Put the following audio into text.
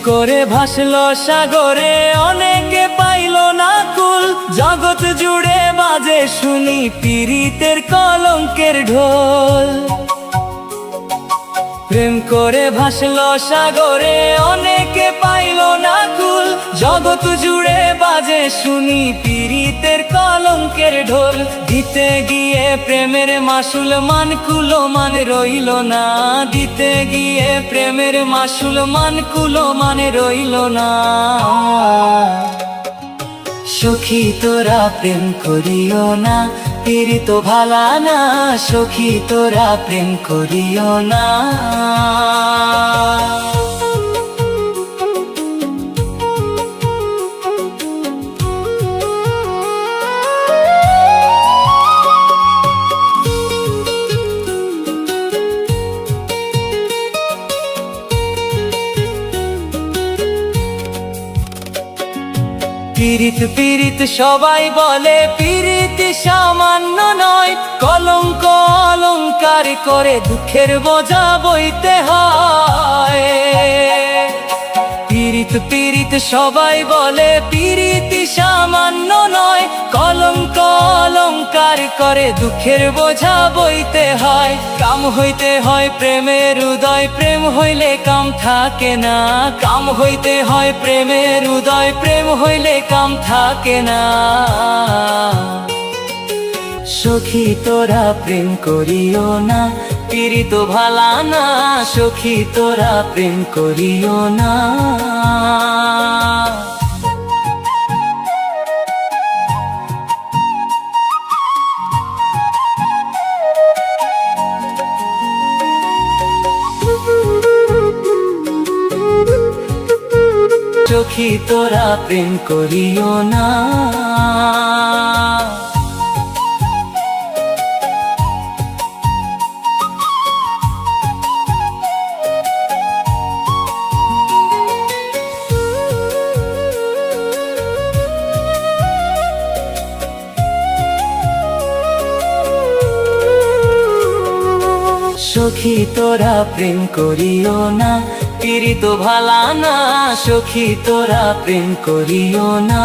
করে ভাসলো সাগরে, অনেকে পাইল না কুল। জগৎ জুড়ে বাজে শুনি পীড়িতের কলঙ্কের ঢোল। প্রেম করে ভাসলো সাগরে, অনেকে পাইল না কুল। জগৎ জুড়ে বাজে শুনি পীড়িতের কলঙ্কের ঢোল। দিতে গিয়ে প্রেমের মাসুল মান কুলো মান রইল না। দিতে গিয়ে প্রেমের মাসুল মান কুলো মান রইল না। সখী তোরা প্রেম করিও না, পীড়িত ভালা না। সখী তোরা প্রেম করিও না। পীড়িত পীড়িত সবাই বলে, পীড়িত সামান্য নয়। কলঙ্ক অলঙ্কার করে দুঃখের বোঝা বইতে হয়। পীড়িত পীড়িত সবাই বলে, পীড়িত সামান্য নয়। কলঙ্ক অলঙ্কার করে দুঃখের বোঝা বইতে হয়। কাম হইতে হয় প্রেমের উদয়, প্রেম হইলে কাম থাকে না। কাম হইতে হয় প্রেমের উদয়, প্রেম হইলে কাম থাকে না। সখী তোরা প্রেম করিও না, পীড়িত ভালা না। সখী তোরা প্রেম করিও না। সখী তোরা প্রেম করিও না। সখী তোরা প্রেম করিও না, পীড়িত ভালা না। সখী তোরা প্রেম করিও না।